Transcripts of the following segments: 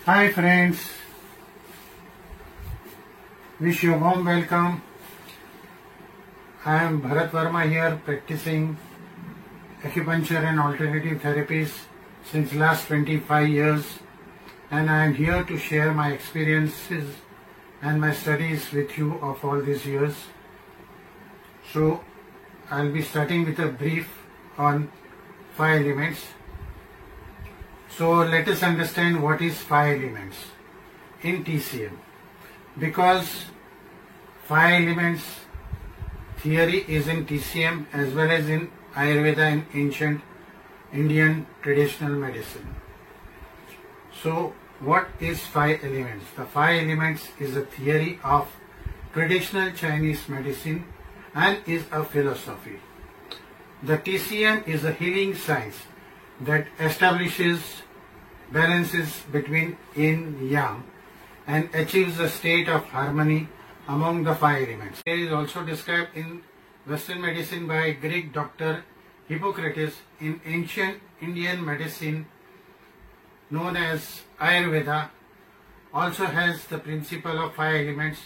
Hi friends, wish you a warm welcome. I am Bharat Verma here practicing acupuncture and alternative therapies since last 25 years, and I am here to share my experiences and my studies with you of all these years. So I'll be starting with a brief on 5 elements. So let us understand what is 5 elements in TCM, because 5 elements theory is in TCM as well as in Ayurveda and ancient Indian traditional medicine. So what is 5 elements? The 5 elements is a theory of traditional Chinese medicine and is a philosophy. The TCM is a healing science that establishes balances between yin yang and achieves a state of harmony among the 5 elements. It is also described in Western medicine by Greek doctor Hippocrates. In ancient Indian medicine known as Ayurveda also has the principle of 5 elements,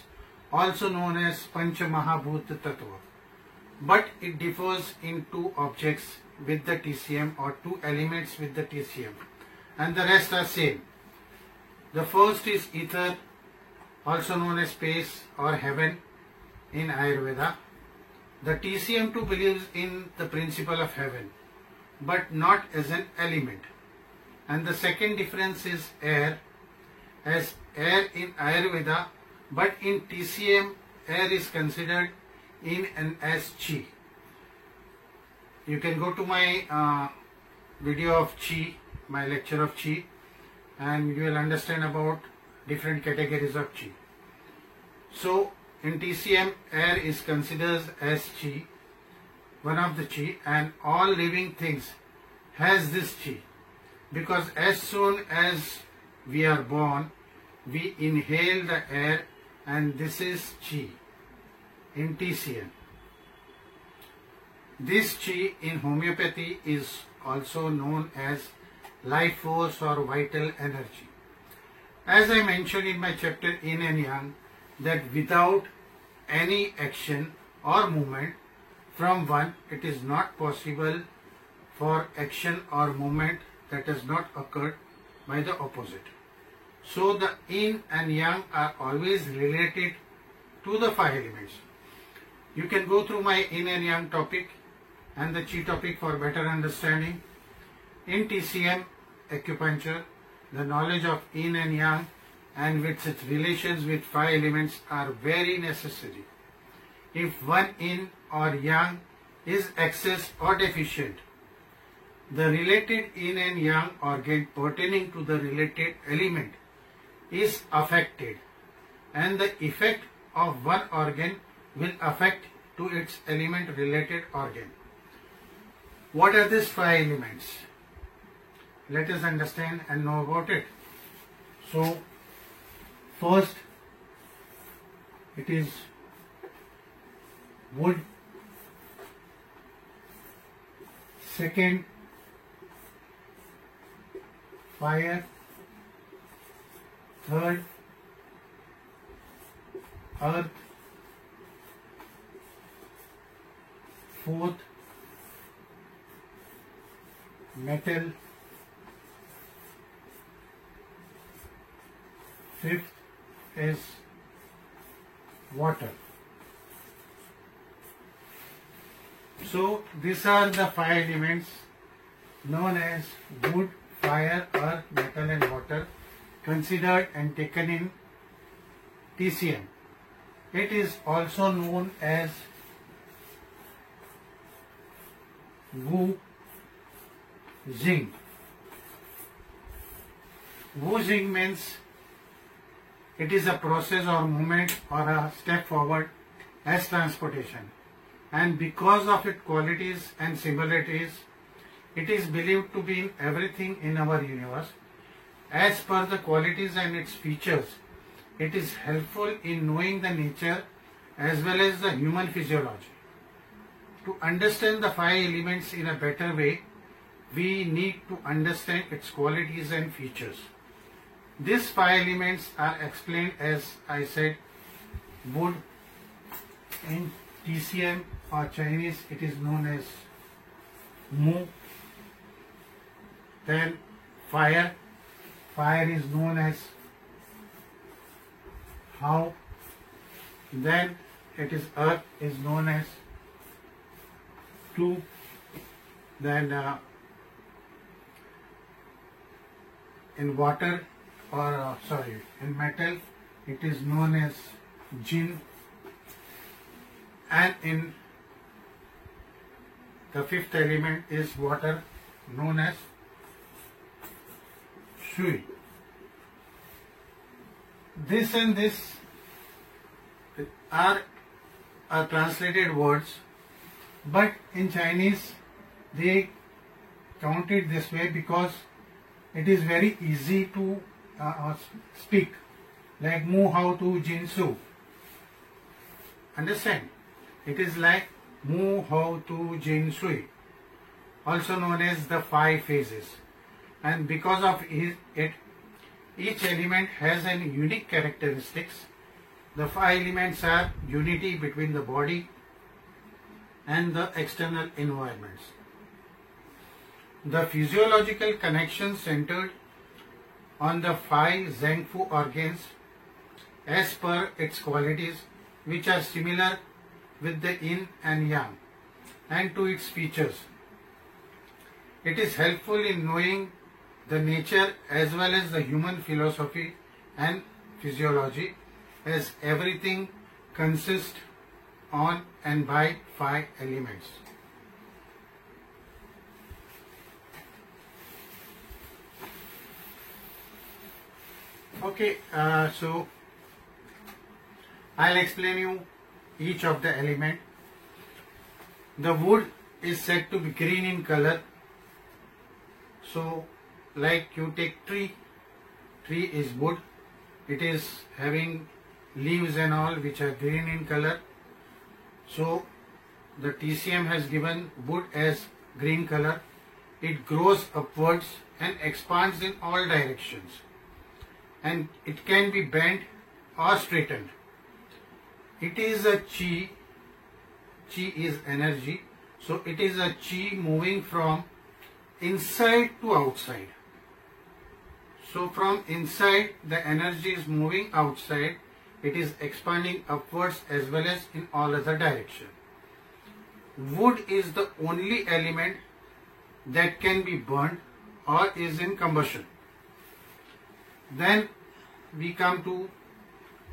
also known as Pancha Mahabhut Tattva, but it differs in 2 objects with the TCM or 2 elements with the TCM, and the rest are same. The first is ether, also known as space or heaven in Ayurveda. The TCM2 believes in the principle of heaven, but not as an element. And the second difference is air, as air in Ayurveda, but in TCM air is considered in and as chi. You can go to my video of chi, my lecture of chi, and you will understand about different categories of chi. So in TCM air is considered as chi, one of the chi, and all living things has this chi, because as soon as we are born we inhale the air, and this is chi in TCM. This chi in homeopathy is also known as life force or vital energy. As I mentioned in my chapter Yin and Yang, that without any action or movement from one, it is not possible for action or movement that has not occurred by the opposite. So the Yin and Yang are always related to the 5 elements. You can go through my Yin and Yang topic and the Chi topic for better understanding. In TCM acupuncture, the knowledge of Yin and Yang and with its relations with 5 elements are very necessary. If one Yin or Yang is excess or deficient, the related Yin and Yang organ pertaining to the related element is affected, and the effect of one organ will affect to its element related organ. What are these 5 elements? Let us understand and know about it. So first it is wood, second fire, third earth, fourth metal, fifth is water. So these are the 5 elements known as wood, fire, earth, metal and water, considered and taken in TCM. It is also known as Wu Jing. Wu Jing means it is a process or movement or a step forward as transportation, and because of its qualities and similarities, it is believed to be in everything in our universe. As per the qualities and its features, it is helpful in knowing the nature as well as the human physiology. To understand the 5 elements in a better way, we need to understand its qualities and features. These five elements are explained as I said wood. In TCM or Chinese it is known as Mu. Then fire is known as Hao. Then it is earth is known as Tu. Then in water or in metal it is known as Jin, and in the fifth element is water, known as Shui. This and this are translated words, but in Chinese they count it this way because it is very easy to speak, like Mu Hao Tu Jin Su. Understand? It is like Mu Hao Tu Jin Sui, also known as the five phases. And because of it, each element has an unique characteristics. The five elements are unity between the body and the external environments. The physiological connection centered on the five Zheng Fu organs as per its qualities, which are similar with the yin and yang, and to its features. It is helpful in knowing the nature as well as the human philosophy and physiology, as everything consists on and by five elements. Okay, so I'll explain you each of the element. The wood is said to be green in color. So like you take tree is wood. It is having leaves and all which are green in color. So the TCM has given wood as green color. It grows upwards and expands in all directions, and it can be bent or straightened. It is a chi. Chi is energy. So it is a chi moving from inside to outside. So from inside the energy is moving outside. It is expanding upwards as well as in all other direction. Wood is the only element that can be burned or is in combustion. Then we come to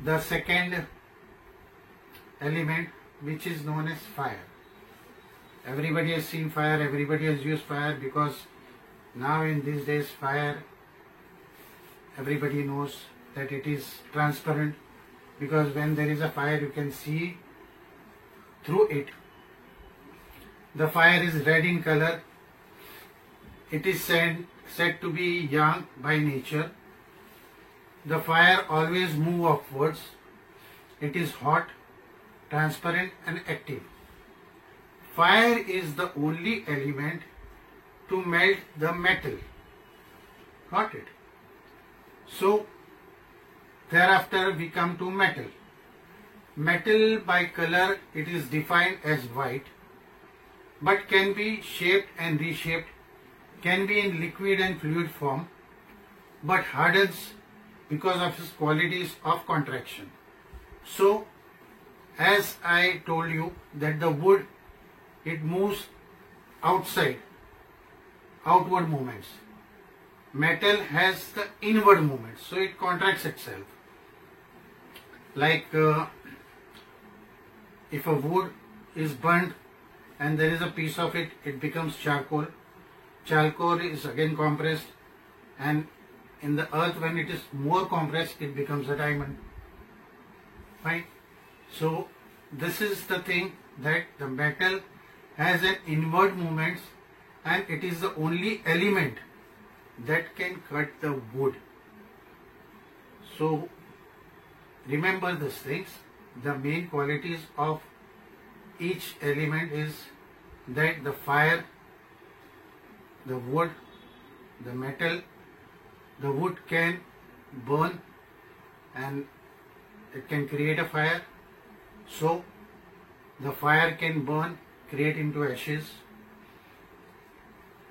the second element, which is known as fire. Everybody has seen fire, everybody has used fire, because now in these days fire, everybody knows that it is transparent, because when there is a fire you can see through it. The fire is red in color. It is said to be yang by nature. The fire always moves upwards. It is hot, transparent and active. Fire is the only element to melt the metal. Got it? So thereafter we come to metal. Metal by color, it is defined as white, but can be shaped and reshaped, can be in liquid and fluid form, but hardens because of its qualities of contraction. So as I told you that the wood, it moves outside, outward movements. Metal has the inward movements, so it contracts itself. Like if a wood is burnt and there is a piece of it, it becomes charcoal. Charcoal is again compressed, and in the earth when it is more compressed, it becomes a diamond. Fine. So this is the thing, that the metal has an inward movements, and it is the only element that can cut the wood. So remember these things. The main qualities of each element is that the fire, the wood, the metal, the wood can burn and it can create a fire. So the fire can burn, create into ashes.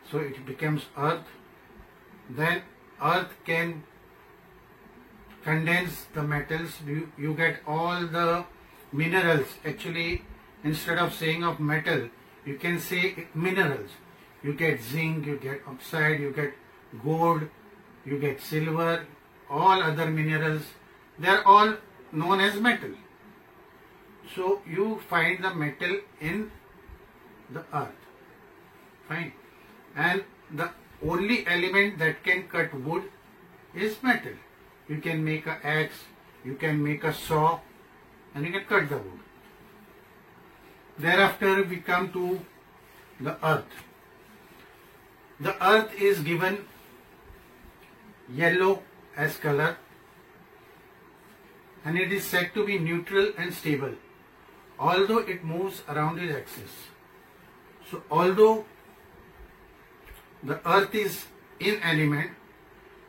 So it becomes earth. Then earth can condense the metals. You get all the minerals. Actually, instead of saying of metal, you can say minerals. You get zinc, you get oxide, you get gold, you get silver, all other minerals. They are all known as metal. So you find the metal in the earth. Fine. And the only element that can cut wood is metal. You can make an axe, you can make a saw, and you can cut the wood. Thereafter we come to the earth. The earth is given yellow as color, and it is said to be neutral and stable, although it moves around its axis. So although the earth is inanimate,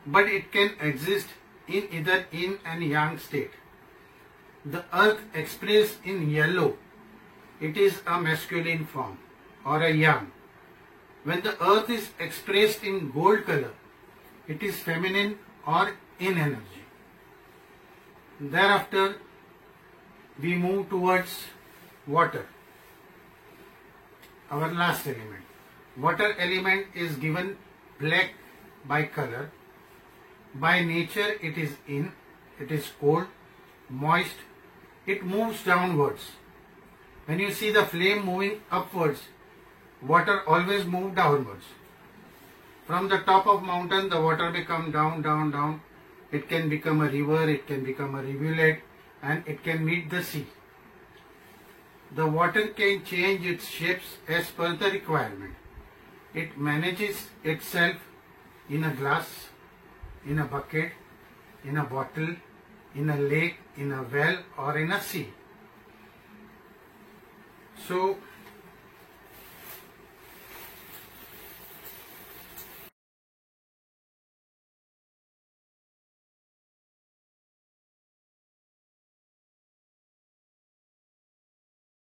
but it can exist in either yin and yang state. The earth expressed in yellow, it is a masculine form or a yang. When the earth is expressed in gold color, it is feminine or in energy. Thereafter, we move towards water, our last element. Water element is given black by color. By nature it is in, it is cold, moist, it moves downwards. When you see the flame moving upwards, water always moves downwards. From the top of mountain, the water become down, down, down. It can become a river, it can become a rivulet, and it can meet the sea. The water can change its shapes as per the requirement. It manages itself in a glass, in a bucket, in a bottle, in a lake, in a well, or in a sea. So